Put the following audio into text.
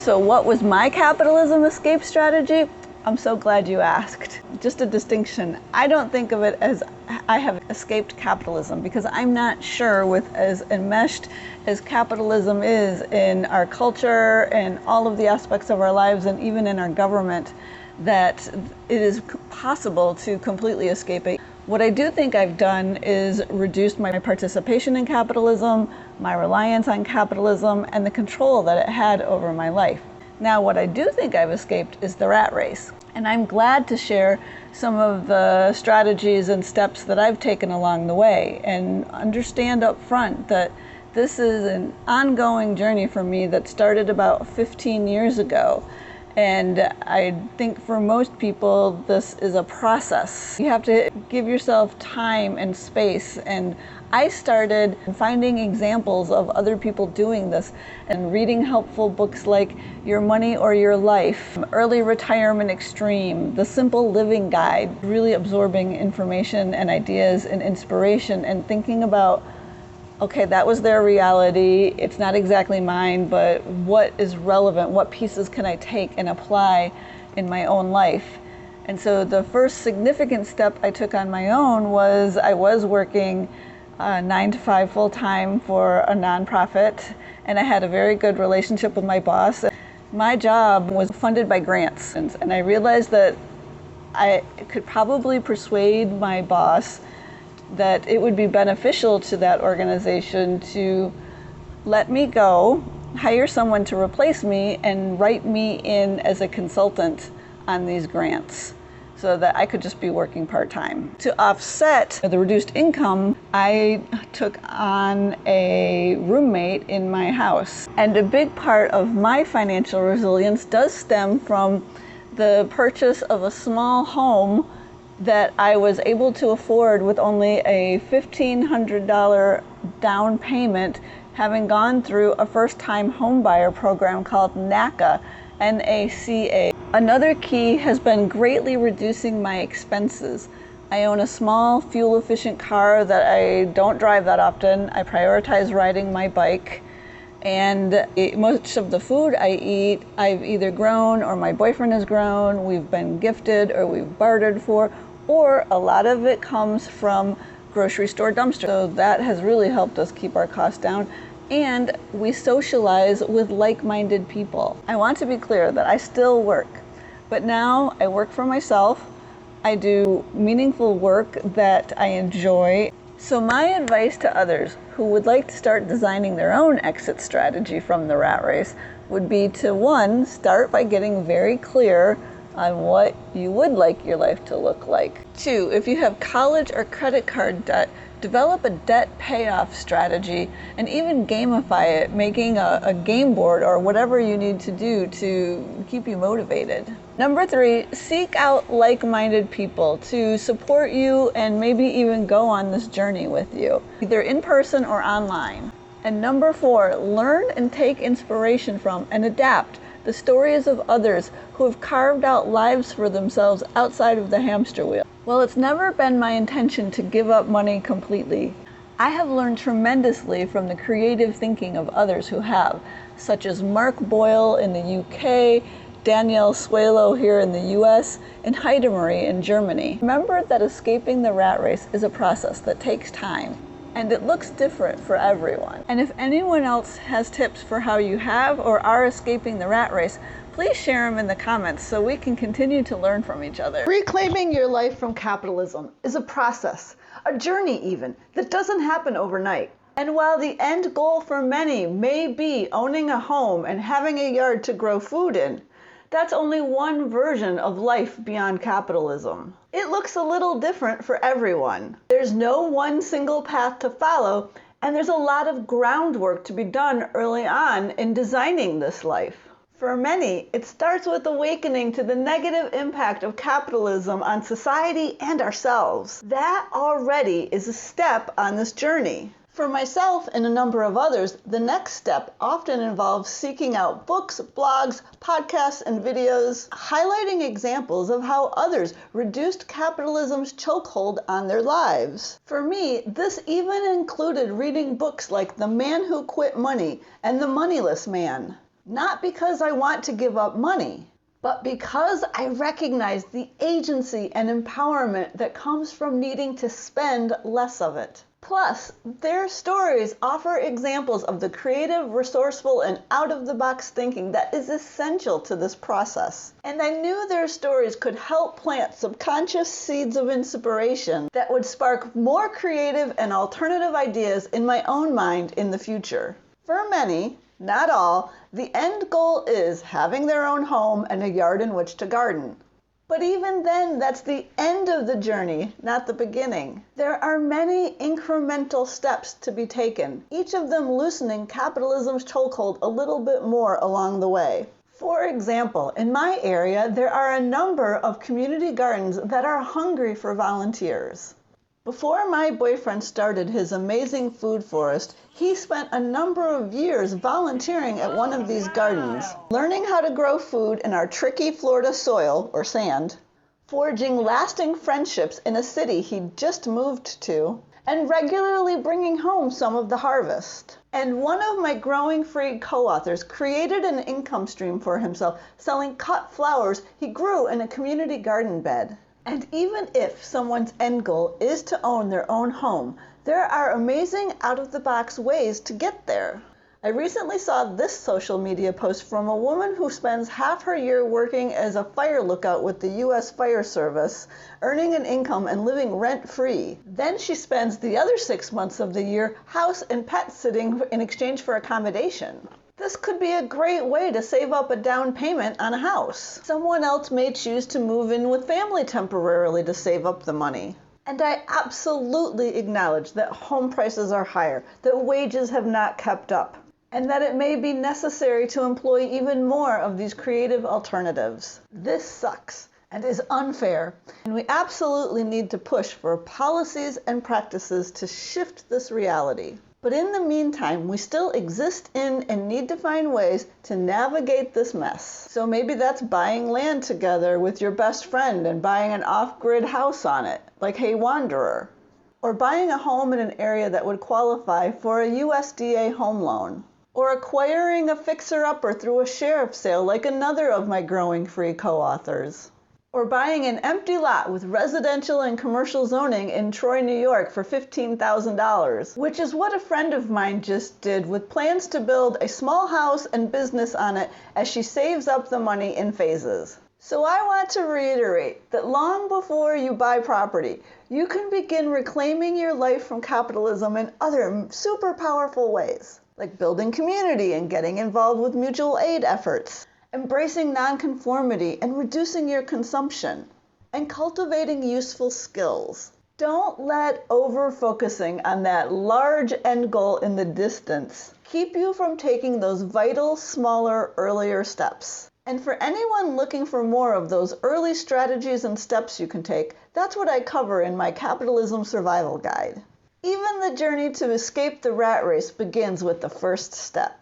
So what was my capitalism escape strategy? I'm so glad you asked. Just a distinction. I don't think of it as I have escaped capitalism, because I'm not sure, with as enmeshed as capitalism is in our culture and all of the aspects of our lives and even in our government, that it is possible to completely escape it. What I do think I've done is reduced my participation in capitalism, my reliance on capitalism, and the control that it had over my life. Now, what I do think I've escaped is the rat race. And I'm glad to share some of the strategies and steps that I've taken along the way, and understand up front that this is an ongoing journey for me that started about 15 years ago. And I think for most people, this is a process. You have to give yourself time and space. And I started finding examples of other people doing this and reading helpful books like Your Money or Your Life, Early Retirement Extreme, The Simple Living Guide, really absorbing information and ideas and inspiration and thinking about, okay, that was their reality. It's not exactly mine, but what is relevant? What pieces can I take and apply in my own life? And so the first significant step I took on my own was I was working 9 to 5 full-time for a nonprofit, and I had a very good relationship with my boss. My job was funded by grants, and I realized that I could probably persuade my boss that it would be beneficial to that organization to let me go, hire someone to replace me, and write me in as a consultant on these grants so that I could just be working part-time. To offset the reduced income, I took on a roommate in my house. And a big part of my financial resilience does stem from the purchase of a small home that I was able to afford with only a $1,500 down payment, having gone through a first-time homebuyer program called NACA, N-A-C-A. Another key has been greatly reducing my expenses. I own a small, fuel-efficient car that I don't drive that often. I prioritize riding my bike. And most of the food I eat, I've either grown or my boyfriend has grown, we've been gifted or we've bartered for, or a lot of it comes from grocery store dumpsters. So that has really helped us keep our costs down. And we socialize with like-minded people. I want to be clear that I still work, but now I work for myself. I do meaningful work that I enjoy. So my advice to others who would like to start designing their own exit strategy from the rat race would be to, 1, start by getting very clear on what you would like your life to look like. 2, if you have college or credit card debt, develop a debt payoff strategy and even gamify it, making a game board or whatever you need to do to keep you motivated. Number 3, seek out like-minded people to support you and maybe even go on this journey with you, either in person or online. And number 4, learn and take inspiration from and adapt the stories of others who have carved out lives for themselves outside of the hamster wheel. While it's never been my intention to give up money completely, I have learned tremendously from the creative thinking of others who have, such as Mark Boyle in the UK, Danielle Suelo here in the US, and Heidemarie in Germany. Remember that escaping the rat race is a process that takes time, and it looks different for everyone. And if anyone else has tips for how you have or are escaping the rat race, please share them in the comments so we can continue to learn from each other. Reclaiming your life from capitalism is a process, a journey even, that doesn't happen overnight. And while the end goal for many may be owning a home and having a yard to grow food in, that's only one version of life beyond capitalism. It looks a little different for everyone. There's no one single path to follow, and there's a lot of groundwork to be done early on in designing this life. For many, it starts with awakening to the negative impact of capitalism on society and ourselves. That already is a step on this journey. For myself and a number of others, the next step often involves seeking out books, blogs, podcasts, and videos highlighting examples of how others reduced capitalism's chokehold on their lives. For me, this even included reading books like The Man Who Quit Money and The Moneyless Man. Not because I want to give up money, but because I recognize the agency and empowerment that comes from needing to spend less of it. Plus, their stories offer examples of the creative, resourceful, and out-of-the-box thinking that is essential to this process. And I knew their stories could help plant subconscious seeds of inspiration that would spark more creative and alternative ideas in my own mind in the future. For many, not all, the end goal is having their own home and a yard in which to garden. But even then, that's the end of the journey, not the beginning. There are many incremental steps to be taken, each of them loosening capitalism's chokehold a little bit more along the way. For example, in my area, there are a number of community gardens that are hungry for volunteers. Before my boyfriend started his amazing food forest, he spent a number of years volunteering at one of these gardens, learning how to grow food in our tricky Florida soil, or sand, forging lasting friendships in a city he'd just moved to, and regularly bringing home some of the harvest. And one of my Growing Free co-authors created an income stream for himself, selling cut flowers he grew in a community garden bed. And even if someone's end goal is to own their own home, there are amazing out-of-the-box ways to get there. I recently saw this social media post from a woman who spends half her year working as a fire lookout with the U.S. Fire Service, earning an income and living rent-free. Then she spends the other 6 months of the year house and pet sitting in exchange for accommodation. This could be a great way to save up a down payment on a house. Someone else may choose to move in with family temporarily to save up the money. And I absolutely acknowledge that home prices are higher, that wages have not kept up, and that it may be necessary to employ even more of these creative alternatives. This sucks and is unfair, and we absolutely need to push for policies and practices to shift this reality. But in the meantime, we still exist in and need to find ways to navigate this mess. So maybe that's buying land together with your best friend and buying an off-grid house on it, like Hey Wanderer. Or buying a home in an area that would qualify for a USDA home loan. Or acquiring a fixer-upper through a sheriff's sale like another of my Growing Free co-authors. Or buying an empty lot with residential and commercial zoning in Troy, New York for $15,000, which is what a friend of mine just did with plans to build a small house and business on it as she saves up the money in phases. So I want to reiterate that long before you buy property, you can begin reclaiming your life from capitalism in other super powerful ways, like building community and getting involved with mutual aid efforts, embracing nonconformity and reducing your consumption, and cultivating useful skills. Don't let over-focusing on that large end goal in the distance keep you from taking those vital, smaller, earlier steps. And for anyone looking for more of those early strategies and steps you can take, that's what I cover in my Capitalism Survival Guide. Even the journey to escape the rat race begins with the first step.